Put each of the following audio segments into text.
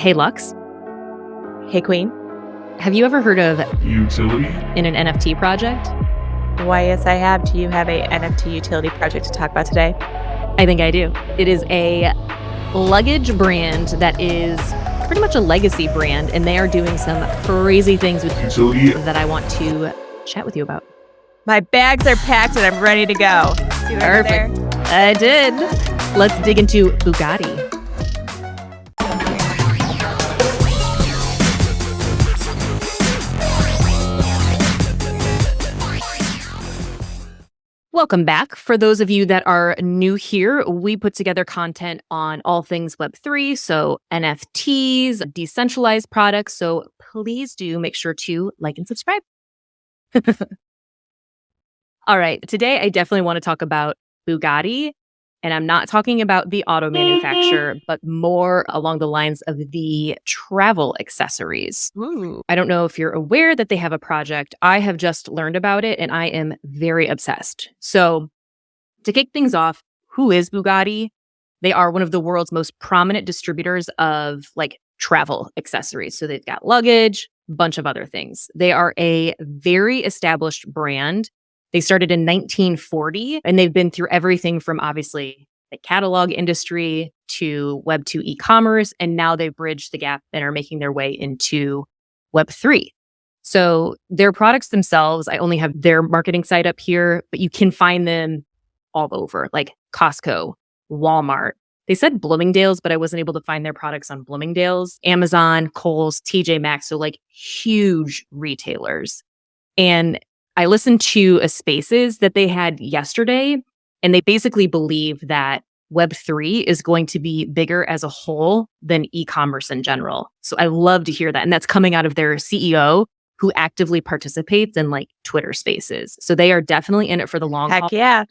Hey, Lux, Hey, Queen. have you ever heard of Utility? in an NFT project? Why, yes, I have. Do you have a NFT utility project to talk about today? I think I do. It is a luggage brand that is pretty much a legacy brand, and they are doing some crazy things with Utility? that I want to chat with you about. My bags are packed and I'm ready to go. See what I did there? I did. Let's dig into Bugatti. Welcome back. For those of you that are new here, we put together content on all things Web3, so NFTs, decentralized products. So please do make sure to like and subscribe. All right. Today, I definitely want to talk about Bugatti. And I'm not talking about the auto manufacturer, but more along the lines of the travel accessories. Ooh. I don't know if you're aware that they have a project. I have just learned about it and I am very obsessed. So, to kick things off, who is Bugatti? They are one of the world's most prominent distributors of like travel accessories. So, they've got luggage, a bunch of other things. They are a very established brand. They started in 1940 and they've been through everything from obviously the catalog industry to Web2 e-commerce. And now they've bridged the gap and are making their way into Web3. So their products themselves, I only have their marketing site up here, but you can find them all over, like Costco, Walmart. They said Bloomingdale's, but I wasn't able to find their products on Bloomingdale's, Amazon, Kohl's, TJ Maxx, so like huge retailers. And I listened to a Spaces that they had yesterday, and they basically believe that Web3 is going to be bigger as a whole than e-commerce in general. So I love to hear that. And that's coming out of their CEO who actively participates in like Twitter Spaces. So they are definitely in it for the long haul. Heck yeah.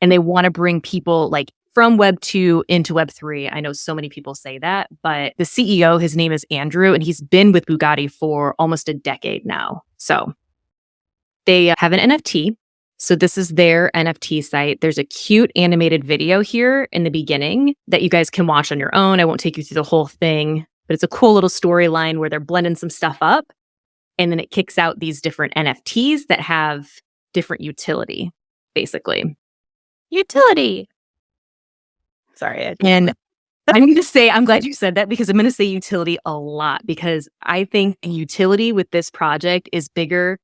And they want to bring people like from Web 2 into Web 3. I know so many people say that, but the CEO, his name is Andrew, and he's been with Bugatti for almost a decade now. So they have an NFT. So this is their NFT site. There's a cute animated video here in the beginning that you guys can watch on your own. I won't take you through the whole thing, but it's a cool little storyline where they're blending some stuff up. And then it kicks out these different NFTs that have different utility, basically. Utility. Sorry. And I'm going to say, I'm glad you said that because I'm going to say utility a lot because I think utility with this project is bigger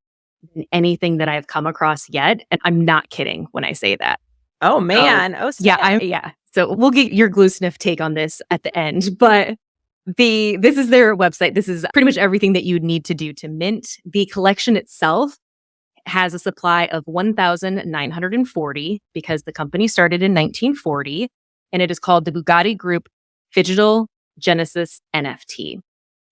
than anything that I've come across yet. And I'm not kidding when I say that. Oh, man. Yeah. So we'll get your glue sniff take on this at the end. But this is their website. This is pretty much everything that you'd need to do to mint. The collection itself has a supply of 1,940 because the company started in 1940. And it is called the Bugatti Group Phygital Genesis NFT.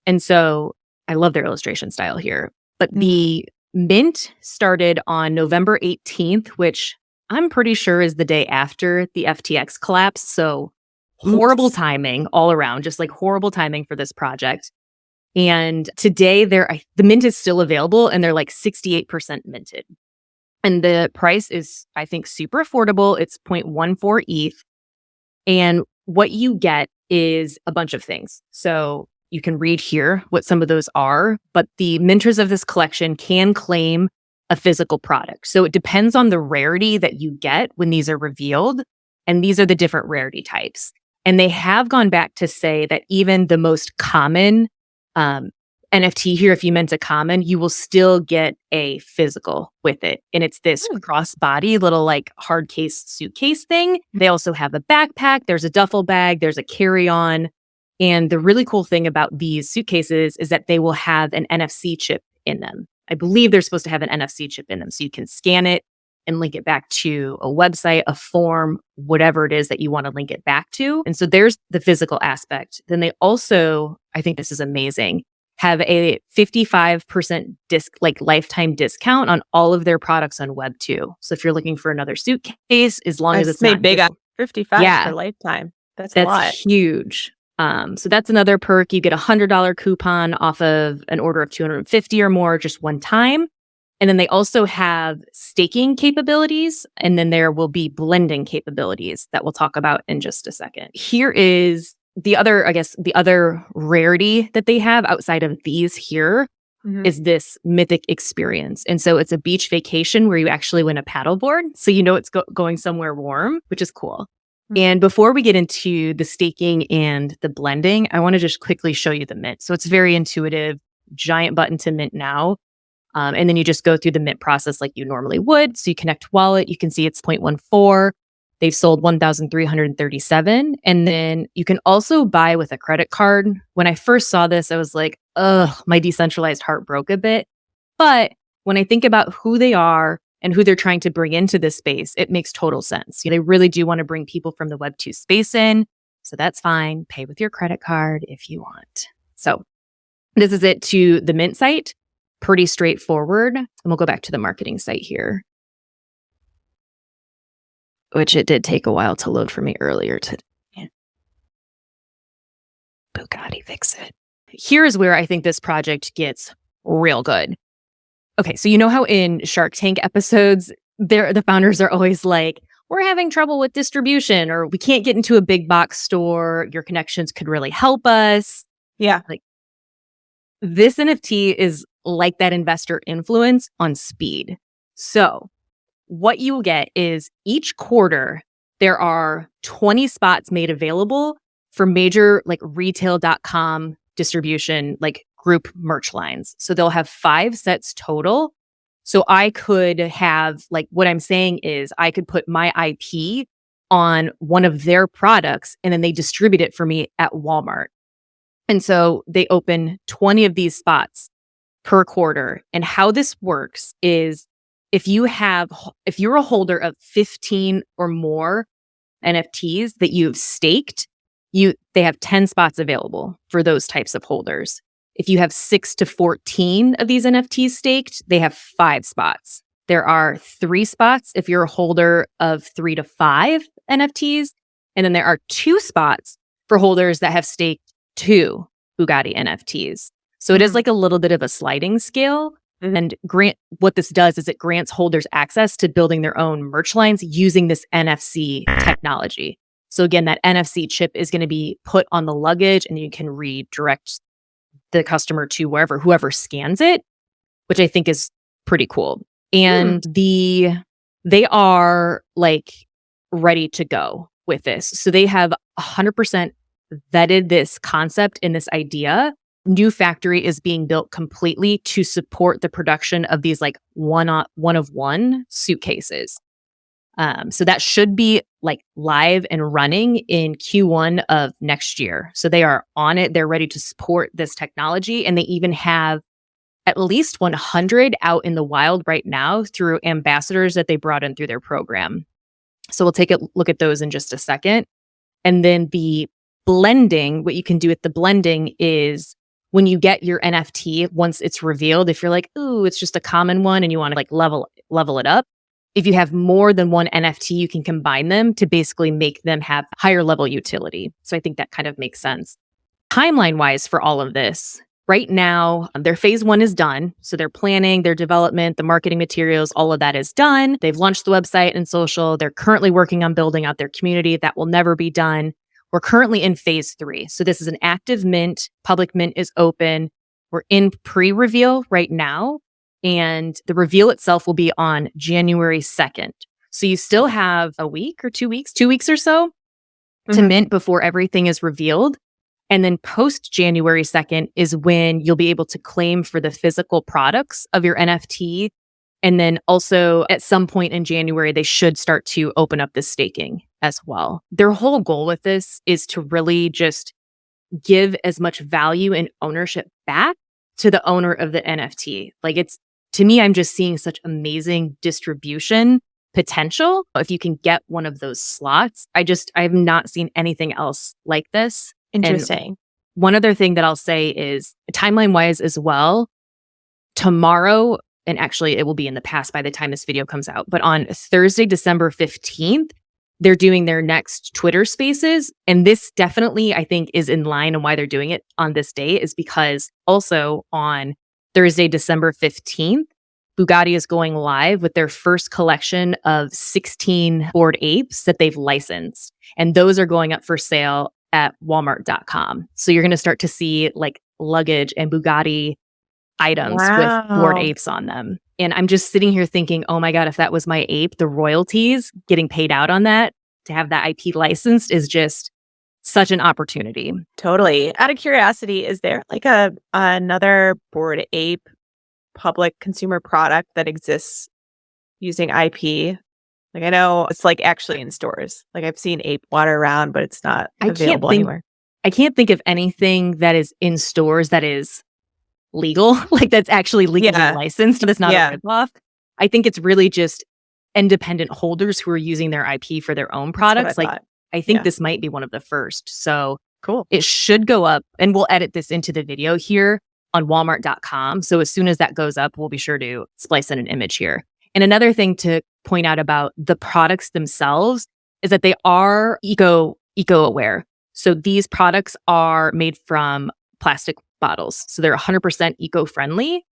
And so I love their illustration style here. But the mint started on November 18th, which I'm pretty sure is the day after the FTX collapse. So horrible timing all around, just like horrible timing for this project. And today the mint is still available and they're like 68% minted. And the price is, I think, super affordable. It's 0.14 ETH. And what you get is a bunch of things. So you can read here what some of those are, but the minters of this collection can claim a physical product. So it depends on the rarity that you get when these are revealed. And these are the different rarity types. And they have gone back to say that even the most common NFT here, if you mint a common, you will still get a physical with it. And it's this crossbody little like hard case suitcase thing. They also have a backpack. There's a duffel bag. There's a carry-on. And the really cool thing about these suitcases is that they will have an NFC chip in them. I believe they're supposed to have an NFC chip in them. So you can scan it and link it back to a website, a form, whatever it is that you want to link it back to. And so there's the physical aspect. Then they also, I think this is amazing, have a 55% lifetime discount on all of their products on Web2. So if you're looking for another suitcase, as long as it's made not big on 55 for lifetime. That's a lot. Huge. So that's another perk. You get a $100 coupon off of an order of 250 or more just one time. And then they also have staking capabilities. And then there will be blending capabilities that we'll talk about in just a second. Here is the other rarity that they have outside of these here is this mythic experience. And so it's a beach vacation where you actually win a paddleboard. So you know it's going somewhere warm, which is cool. And before we get into the staking and the blending, I want to just quickly show you the mint. So it's very intuitive, giant button to mint now. And then you just go through the mint process like you normally would. So you connect wallet, you can see it's 0.14. They've sold 1,337. And then you can also buy with a credit card. When I first saw this, I was like, ugh, my decentralized heart broke a bit. But when I think about who they are and who they're trying to bring into this space, it makes total sense. They really do want to bring people from the Web2 space in. So that's fine. Pay with your credit card if you want. So this is it to the mint site. Pretty straightforward. And we'll go back to the marketing site here, which it did take a while to load for me earlier today. Bugatti, fix it. Here's where I think this project gets real good. Okay, so you know how in Shark Tank episodes, the founders are always like, we're having trouble with distribution, or we can't get into a big box store. Your connections could really help us. Yeah. Like, this NFT is like that investor influence on speed. So what you will get is each quarter, there are 20 spots made available for major like retail.com distribution, like group merch lines. So they'll have 5 sets total. So I could have, like, what I'm saying is I could put my IP on one of their products and then they distribute it for me at Walmart. And so they open 20 of these spots per quarter. And how this works is if you're a holder of 15 or more NFTs that you've staked, they have 10 spots available for those types of holders. If you have 6 to 14 of these NFTs staked, they have 5 spots. There are 3 spots if you're a holder of 3 to 5 NFTs. And then there are 2 spots for holders that have staked 2 Bugatti NFTs. So it is like a little bit of a sliding scale. And what this does is it grants holders access to building their own merch lines using this NFC technology. So again, that NFC chip is going to be put on the luggage and you can redirect the customer to whoever scans it, which I think is pretty cool. And they are like ready to go with this. So they have 100% vetted this concept and this idea. New factory is being built completely to support the production of these like one of one suitcases. So that should be like live and running in Q1 of next year. So they are on it. They're ready to support this technology. And they even have at least 100 out in the wild right now through ambassadors that they brought in through their program. So we'll take a look at those in just a second. And then the blending, what you can do with the blending is when you get your NFT, once it's revealed, if you're like, ooh, it's just a common one and you want to like level it up. If you have more than one NFT, you can combine them to basically make them have higher level utility. So I think that kind of makes sense. Timeline wise for all of this, right now, their phase 1 is done. So their planning, their development, the marketing materials, all of that is done. They've launched the website and social. They're currently working on building out their community. That will never be done. We're currently in phase 3. So this is an active mint. Public mint is open. We're in pre-reveal right now. And the reveal itself will be on January 2nd. So you still have a week or 2 weeks, 2 weeks or so to mint before everything is revealed. And then post January 2nd is when you'll be able to claim for the physical products of your NFT. And then also at some point in January, they should start to open up the staking as well. Their whole goal with this is to really just give as much value and ownership back to the owner of the NFT. Like to me, I'm just seeing such amazing distribution potential. If you can get one of those slots, I have not seen anything else like this. Interesting. And one other thing that I'll say is timeline wise as well, tomorrow, and actually it will be in the past by the time this video comes out, but on Thursday, December 15th, they're doing their next Twitter Spaces. And this definitely, I think, is in line, and why they're doing it on this day is because also on Thursday, December 15th, Bugatti is going live with their first collection of 16 Bored Apes that they've licensed. And those are going up for sale at walmart.com. So you're going to start to see like luggage and Bugatti items with Bored Apes on them. And I'm just sitting here thinking, oh my God, if that was my ape, the royalties getting paid out on that to have that IP licensed is just such an opportunity. Totally. Out of curiosity, is there like another Bored Ape public consumer product that exists using IP? Like I know it's like actually in stores. Like I've seen ape water around, but it's not available anywhere. I can't think of anything that is in stores that is legal, like that's actually legally licensed. That's not a ripoff. I think it's really just independent holders who are using their IP for their own products. I think this might be one of the first. So cool. It should go up, and we'll edit this into the video here on walmart.com. So as soon as that goes up, we'll be sure to splice in an image here. And another thing to point out about the products themselves is that they are eco-aware. So these products are made from plastic bottles. So they're 100% eco-friendly,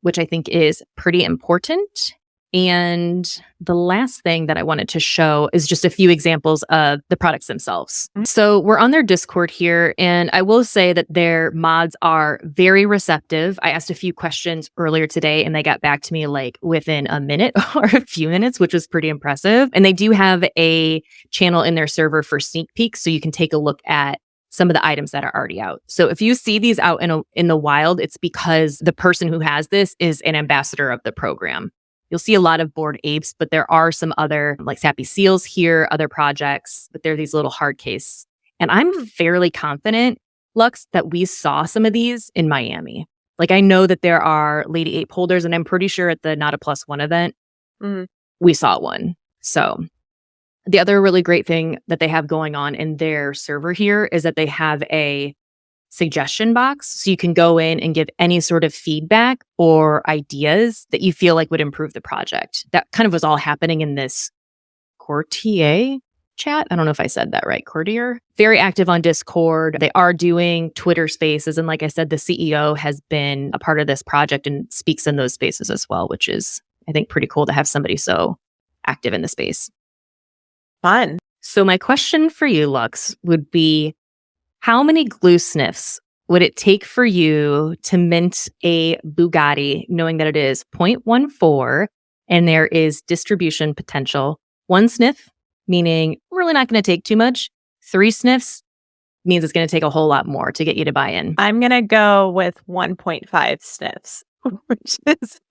which I think is pretty important. And the last thing that I wanted to show is just a few examples of the products themselves. Mm-hmm. So we're on their Discord here, and I will say that their mods are very receptive. I asked a few questions earlier today, and they got back to me like within a minute or a few minutes, which was pretty impressive. And they do have a channel in their server for sneak peeks, so you can take a look at some of the items that are already out. So if you see these out in the wild, it's because the person who has this is an ambassador of the program. You'll see a lot of Bored Apes, but there are some other like Sappy Seals here, other projects, but they're these little hard case. And I'm fairly confident, Lux, that we saw some of these in Miami. Like I know that there are Lady Ape holders, and I'm pretty sure at the Not a Plus One event, we saw one. So the other really great thing that they have going on in their server here is that they have a suggestion box. So you can go in and give any sort of feedback or ideas that you feel like would improve the project. That kind of was all happening in this Courtier chat. I don't know if I said that right. Courtier. Very active on Discord. They are doing Twitter spaces. And like I said, the CEO has been a part of this project and speaks in those spaces as well, which is, I think, pretty cool to have somebody so active in the space. Fun. So my question for you, Lux, would be, how many glue sniffs would it take for you to mint a Bugatti, knowing that it is 0.14 and there is distribution potential? 1 sniff, meaning really not going to take too much. 3 sniffs means it's going to take a whole lot more to get you to buy in. I'm going to go with 1.5 sniffs, which is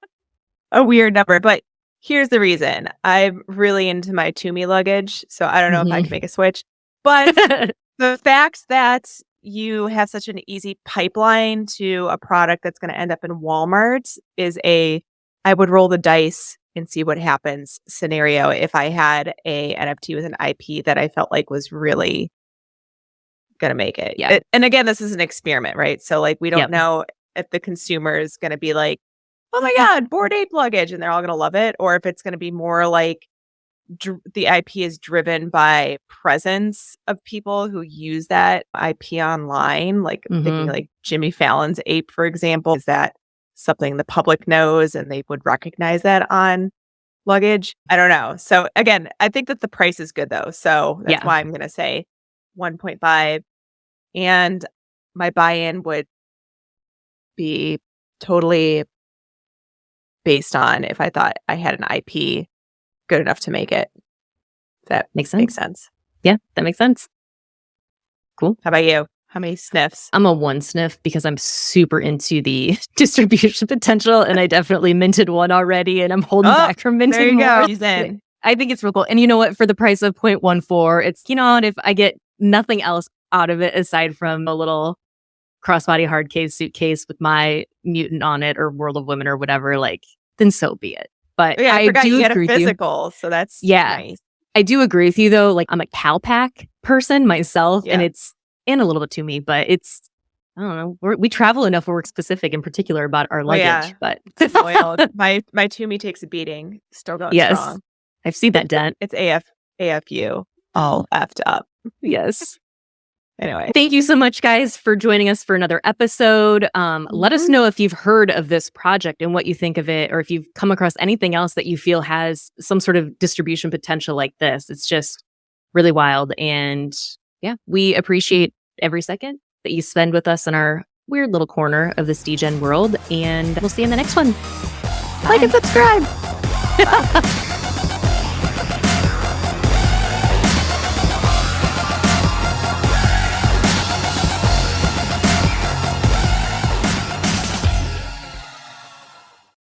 a weird number, but here's the reason. I'm really into my Toomey luggage, so I don't know if I can make a switch, but the fact that you have such an easy pipeline to a product that's going to end up in Walmart is I would roll the dice and see what happens scenario if I had a NFT with an IP that I felt like was really going to make it. Yeah. And again, this is an experiment, right? So like we don't know if the consumer is going to be like, oh my God, Bored Ape luggage, and they're all going to love it, or if it's going to be more like the IP is driven by presence of people who use that IP online, like thinking like Jimmy Fallon's ape, for example. Is that something the public knows and they would recognize that on luggage? I don't know. So again, I think that the price is good though. So that's why I'm going to say 1.5. And my buy-in would be totally based on if I thought I had an IP good enough to make it. That makes sense. Yeah, that makes sense. Cool. How about you? How many sniffs? I'm a 1 sniff because I'm super into the distribution potential, and I definitely minted one already, and I'm holding back from minting there you more. Go. She's in. I think it's real cool. And you know what? For the price of 0.14, it's, if I get nothing else out of it aside from a little crossbody hard case suitcase with my mutant on it or World of Women or whatever, like, then so be it. But I forgot do you get agree a physical, so that's nice. I do agree with you though. Like I'm a Calpac person myself, and it's a little bit to me, but it's, I don't know. We travel enough where we're specific in particular about our luggage. But my Toomey takes a beating. Still going strong. I've seen that dent. It's AFU all effed up. Yes. Anyway, thank you so much, guys, for joining us for another episode. Let us know if you've heard of this project and what you think of it, or if you've come across anything else that you feel has some sort of distribution potential like this. It's just really wild. And Yeah, we appreciate every second that you spend with us in our weird little corner of this Degen world. And we'll see you in the next one. Like and subscribe.